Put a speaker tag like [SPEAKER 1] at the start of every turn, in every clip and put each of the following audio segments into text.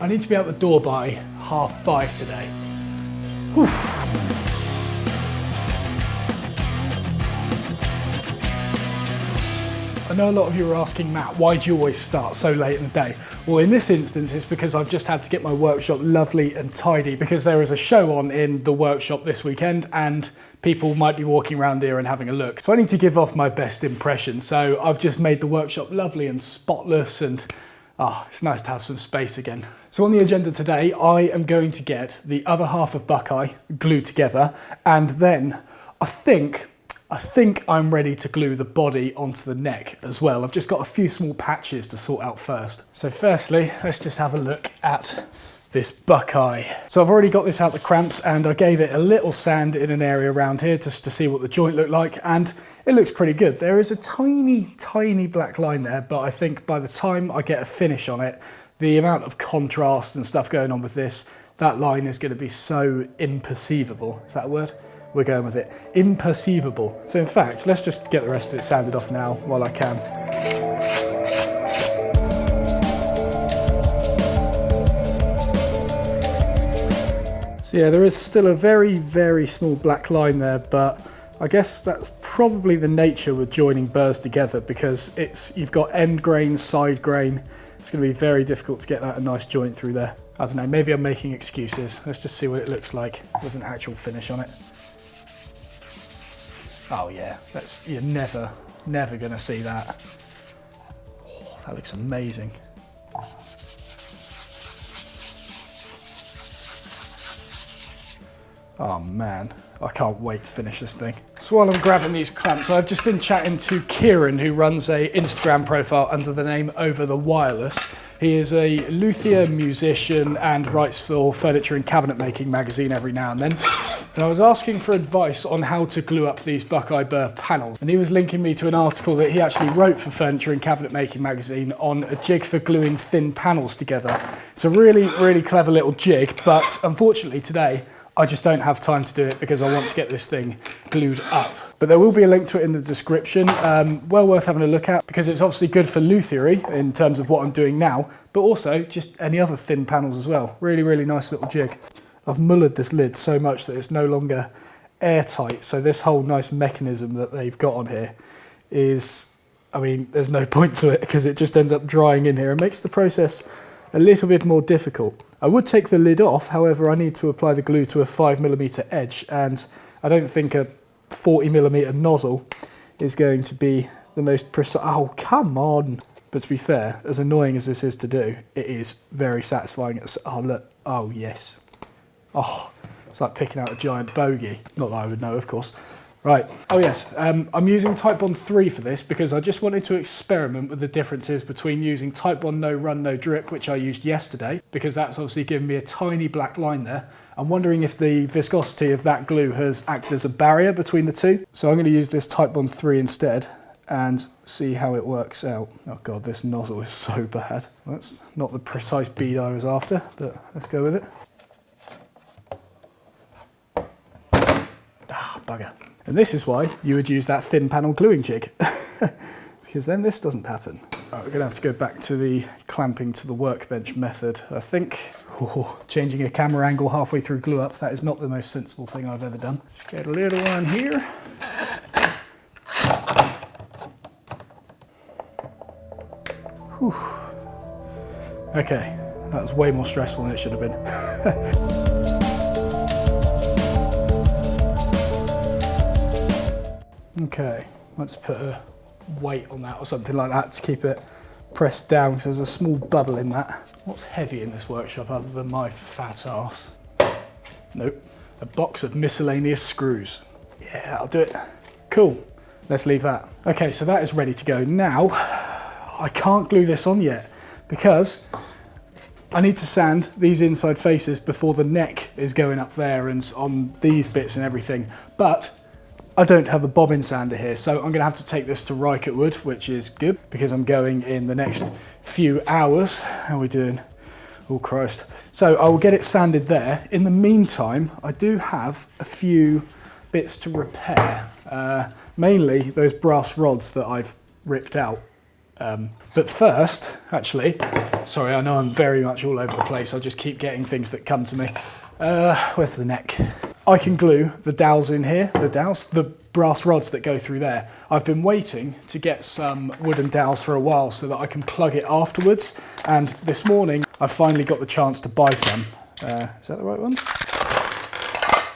[SPEAKER 1] I need to be out the door by 5:30 today. Whew. I know a lot of you are asking, Matt, why do you always start so late in the day? Well, in this instance, it's because I've just had to get my workshop lovely and tidy because there is a show on in the workshop this weekend and people might be walking around here and having a look. So I need to give off my best impression. So I've just made the workshop lovely and spotless and it's nice to have some space again. So on the agenda today, I am going to get the other half of Buckeye glued together, and then I think I'm ready to glue the body onto the neck as well. I've just got a few small patches to sort out first. So firstly, let's just have a look at this Buckeye. So I've already got this out the cramps and I gave it a little sand in an area around here just to see what the joint looked like, and it looks pretty good. There is a tiny black line there, but I think by the time I get a finish on it, the amount of contrast and stuff going on with this, that line is going to be so imperceivable. Is that a word? We're going with it. Imperceivable. So in fact, let's just get the rest of it sanded off now while I can. So yeah, there is still a very small black line there, but I guess that's probably the nature with joining burrs together because you've got end grain, side grain. It's going to be very difficult to get that a nice joint through there. I don't know, maybe I'm making excuses. Let's just see what it looks like with an actual finish on it. Oh yeah, you're never going to see that. Oh, that looks amazing. Oh man, I can't wait to finish this thing. So while I'm grabbing these clamps, I've just been chatting to Kieran, who runs a Instagram profile under the name Over the Wireless. He is a luthier, musician, and writes for Furniture and Cabinet Making magazine every now and then. And I was asking for advice on how to glue up these Buckeye burr panels. And he was linking me to an article that he actually wrote for Furniture and Cabinet Making magazine on a jig for gluing thin panels together. It's a really clever little jig, but unfortunately today, I just don't have time to do it because I want to get this thing glued up. But there will be a link to it in the description. Well worth having a look at because it's obviously good for luthiery in terms of what I'm doing now, but also just any other thin panels as well. Really nice little jig. I've mullered this lid so much that it's no longer airtight. So this whole nice mechanism that they've got on here is, I mean, there's no point to it because it just ends up drying in here and makes the process a little bit more difficult. I would take the lid off, however, I need to apply the glue to a 5mm edge, and I don't think a 40mm nozzle is going to be the most precise. Oh, come on. But to be fair, as annoying as this is to do, it is very satisfying. Oh, look. Oh, yes. Oh, it's like picking out a giant bogey. Not that I would know, of course. Right. Oh, yes. I'm using Type Bond 3 for this because I just wanted to experiment with the differences between using Type Bond No Run No Drip, which I used yesterday, because that's obviously given me a tiny black line there. I'm wondering if the viscosity of that glue has acted as a barrier between the two. So I'm going to use this Type Bond 3 instead and see how it works out. Oh God, this nozzle is so bad. That's not the precise bead I was after, but let's go with it. Ah, bugger. And this is why you would use that thin panel gluing jig, because then this doesn't happen. Right, we're going to have to go back to the clamping to the workbench method. I think changing a camera angle halfway through glue up, that is not the most sensible thing I've ever done. Just get a little one here. Whew. Okay, that was way more stressful than it should have been. Okay, let's put a weight on that or something like that to keep it pressed down because there's a small bubble in that. What's heavy in this workshop other than my fat ass? Nope, a box of miscellaneous screws. Yeah, that'll do it. Cool, let's leave that. Okay, so that is ready to go. Now, I can't glue this on yet because I need to sand these inside faces before the neck is going up there and on these bits and everything. But I don't have a bobbin sander here, so I'm going to have to take this to Rycote Wood, which is good because I'm going in the next few hours. How are we doing? Oh Christ. So I will get it sanded there. In the meantime, I do have a few bits to repair, mainly those brass rods that I've ripped out But first, actually, sorry, I know I'm very much all over the place. I'll just keep getting things that come to me. Where's the neck? I can glue the dowels in here, the brass rods that go through there. I've been waiting to get some wooden dowels for a while so that I can plug it afterwards. And this morning, I finally got the chance to buy some. Is that the right ones?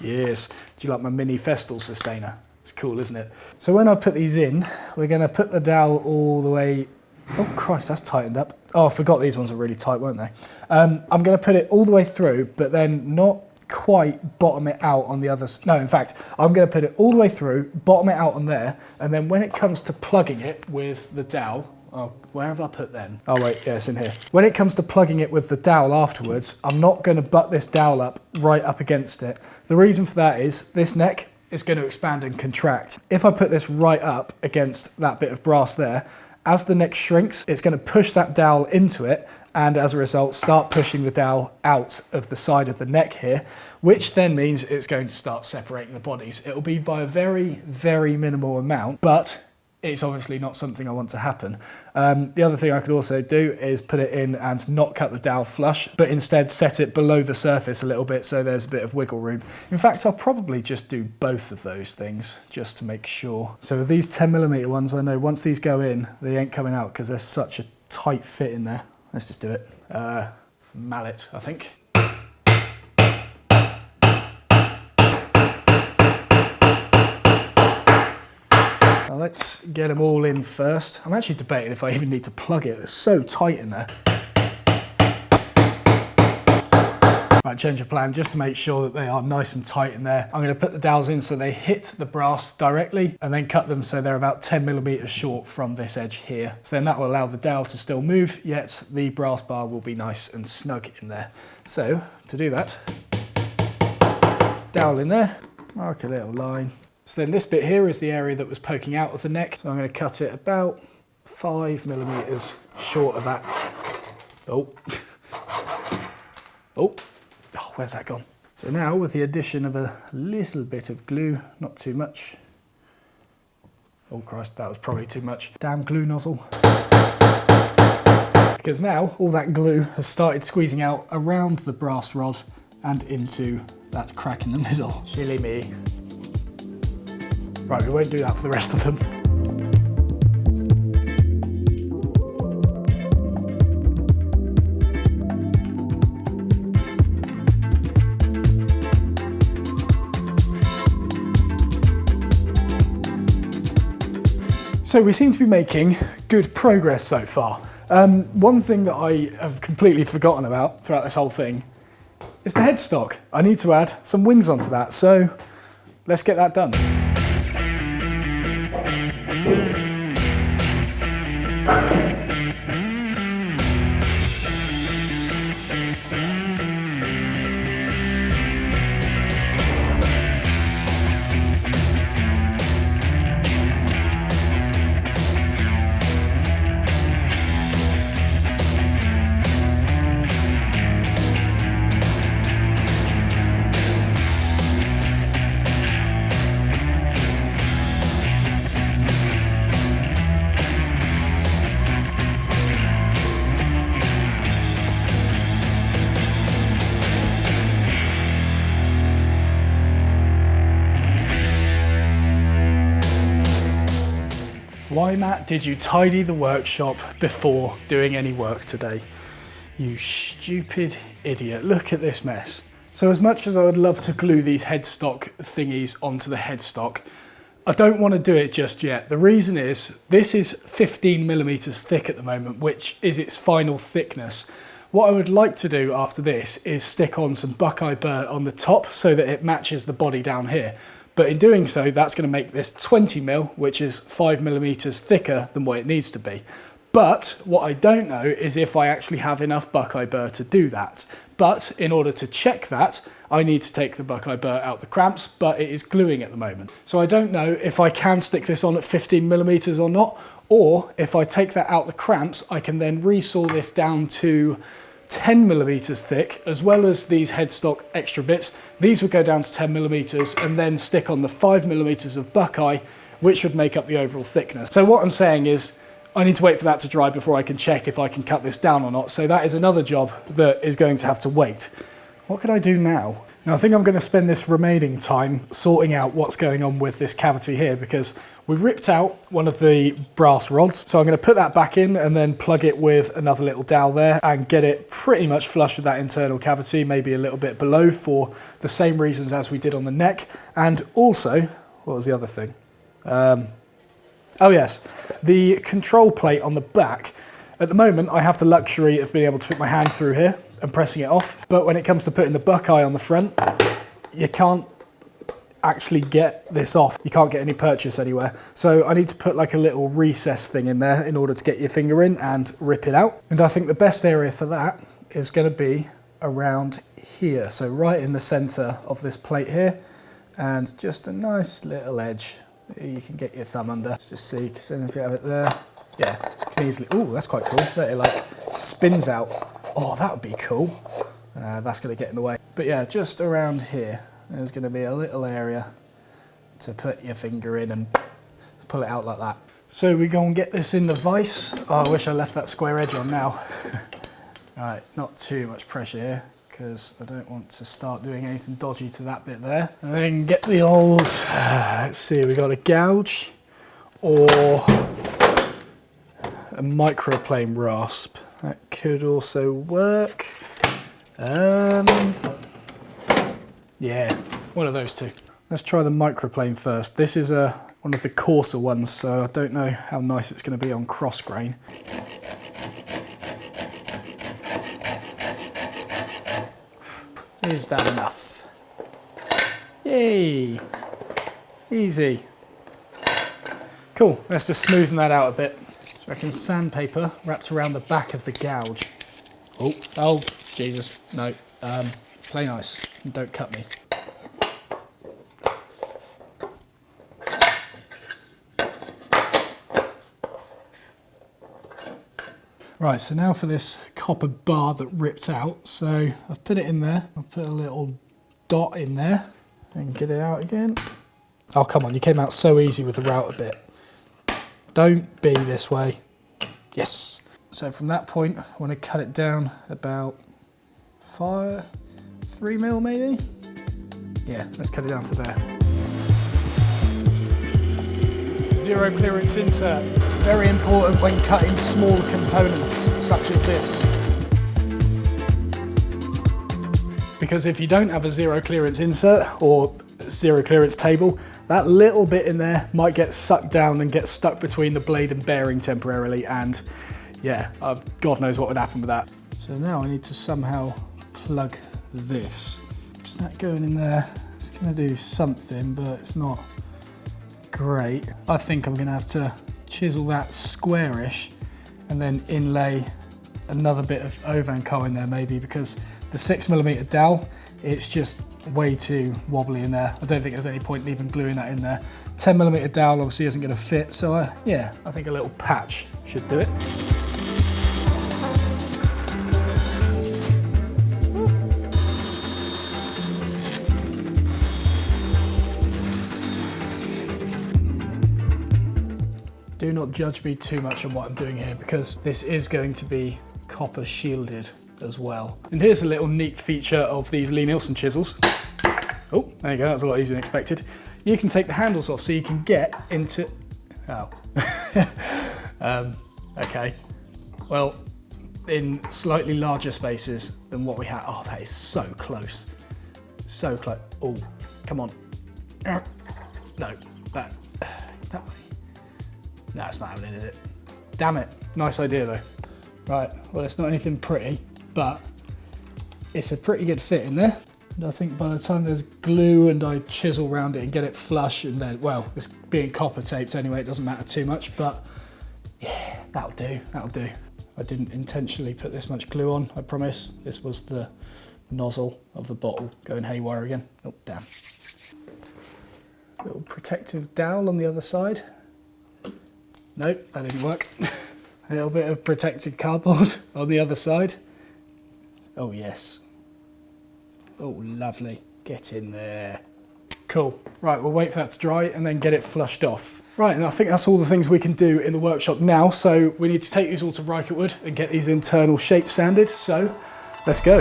[SPEAKER 1] Yes. Do you like my mini Faithfull sustainer? It's cool, isn't it? So when I put these in, we're going to put the dowel all the way... Oh, Christ, that's tightened up. Oh, I forgot these ones are really tight, weren't they? I'm going to put it all the way through, but then not quite bottom it out on the other... No, in fact, I'm going to put it all the way through, bottom it out on there, and then when it comes to plugging it with the dowel... Oh, where have I put then? Oh wait, yeah, it's in here. When it comes to plugging it with the dowel afterwards, I'm not going to butt this dowel up right up against it. The reason for that is this neck is going to expand and contract. If I put this right up against that bit of brass there, as the neck shrinks, it's going to push that dowel into it, and as a result, start pushing the dowel out of the side of the neck here, which then means it's going to start separating the bodies. It'll be by a very, very minimal amount, but it's obviously not something I want to happen. The other thing I could also do is put it in and not cut the dowel flush, but instead set it below the surface a little bit so there's a bit of wiggle room. In fact, I'll probably just do both of those things just to make sure. So with these 10mm ones, I know once these go in, they ain't coming out because there's such a tight fit in there. Let's just do it. Mallet, I think. Let's get them all in first. I'm actually debating if I even need to plug it. It's so tight in there. Right, change of plan just to make sure that they are nice and tight in there. I'm going to put the dowels in so they hit the brass directly and then cut them so they're about 10mm short from this edge here. So then that will allow the dowel to still move, yet the brass bar will be nice and snug in there. So to do that, dowel in there, mark a little line. So then this bit here is the area that was poking out of the neck. So I'm going to cut it about 5mm short of that. Oh. Oh, where's that gone? So now with the addition of a little bit of glue, not too much. Oh Christ, that was probably too much. Damn glue nozzle. Because now all that glue has started squeezing out around the brass rod and into that crack in the middle. Silly me. Right, we won't do that for the rest of them. So we seem to be making good progress so far. One thing that I have completely forgotten about throughout this whole thing is the headstock. I need to add some wings onto that, so let's get that done. Why, Matt, did you tidy the workshop before doing any work today? You stupid idiot. Look at this mess. So as much as I would love to glue these headstock thingies onto the headstock, I don't want to do it just yet. The reason is this is 15mm thick at the moment, which is its final thickness. What I would like to do after this is stick on some Buckeye burr on the top so that it matches the body down here. But in doing so, that's going to make this 20mm, which is 5mm thicker than what it needs to be. But what I don't know is if I actually have enough Buckeye burr to do that. But in order to check that, I need to take the Buckeye burr out the cramps, but it is gluing at the moment. So I don't know if I can stick this on at 15mm or not, or if I take that out the cramps, I can then resaw this down to 10mm thick, as well as these headstock extra bits. These would go down to 10mm and then stick on the 5mm of Buckeye, which would make up the overall thickness. So what I'm saying is, I need to wait for that to dry before I can check if I can cut this down or not. So that is another job that is going to have to wait. What can I do now? Now I think I'm going to spend this remaining time sorting out what's going on with this cavity here, because we ripped out one of the brass rods. So I'm going to put that back in and then plug it with another little dowel there and get it pretty much flush with that internal cavity, maybe a little bit below for the same reasons as we did on the neck. And also, what was the other thing? Oh yes, the control plate on the back. At the moment, I have the luxury of being able to put my hand through here and pressing it off. But when it comes to putting the Buckeye on the front, you can't actually get this off. You can't get any purchase anywhere. So I need to put like a little recess thing in there in order to get your finger in and rip it out. And I think the best area for that is going to be around here. So right in the center of this plate here, and just a nice little edge you can get your thumb under. Let's just see, because then if you have it there, yeah, you can easily, oh, that's quite cool. That it like spins out. Oh, that would be cool. That's going to get in the way. But yeah, just around here, there's going to be a little area to put your finger in and pull it out like that. So we go and get this in the vise. Oh, I wish I left that square edge on now. All right, not too much pressure here, because I don't want to start doing anything dodgy to that bit there. And then get the old, let's see, we got a gouge or a microplane rasp. That could also work. Yeah, one of those two. Let's try the microplane first. This is one of the coarser ones, so I don't know how nice it's going to be on cross grain. Is that enough? Yay! Easy. Cool, let's just smoothen that out a bit. So I can sandpaper wrapped around the back of the gouge. Oh, Jesus, no. Play nice, and don't cut me. Right, so now for this copper bar that ripped out. So I've put it in there. I'll put a little dot in there and get it out again. Oh, come on, you came out so easy with the router bit. Don't be this way. Yes. So from that point, I want to cut it down about 3 mil maybe? Yeah, let's cut it down to there. Zero clearance insert. Very important when cutting small components such as this. Because if you don't have a zero clearance insert or zero clearance table, that little bit in there might get sucked down and get stuck between the blade and bearing temporarily, and yeah, God knows what would happen with that. So now I need to somehow plug this. Just that going in there, it's going to do something, but it's not great. I think I'm going to have to chisel that squarish and then inlay another bit of Ovanco in there maybe, because the 6mm dowel, it's just way too wobbly in there. I don't think there's any point leaving gluing that in there. 10mm dowel obviously isn't going to fit, so yeah, I think a little patch should do it. Do not judge me too much on what I'm doing here, because this is going to be copper shielded as well. And here's a little neat feature of these Lie-Nielsen chisels. Oh, there you go, that's a lot easier than expected. You can take the handles off so you can get into... Oh. Okay. Well, in slightly larger spaces than what we had. Oh, that is so close. So close. Oh, come on. No, that way. No, it's not happening, is it? Damn it. Nice idea though. Right, well, it's not anything pretty, but it's a pretty good fit in there. And I think by the time there's glue and I chisel around it and get it flush, and then, well, it's being copper taped anyway, it doesn't matter too much, but yeah, that'll do, that'll do. I didn't intentionally put this much glue on, I promise. This was the nozzle of the bottle going haywire again. Oh, damn. Little protective dowel on the other side. Nope, that didn't work. A little bit of protected cardboard on the other side. Oh yes. Oh, lovely. Get in there. Cool. Right, we'll wait for that to dry and then get it flushed off. Right, and I think that's all the things we can do in the workshop now. So we need to take these all to Rykerwood and get these internal shapes sanded. So let's go.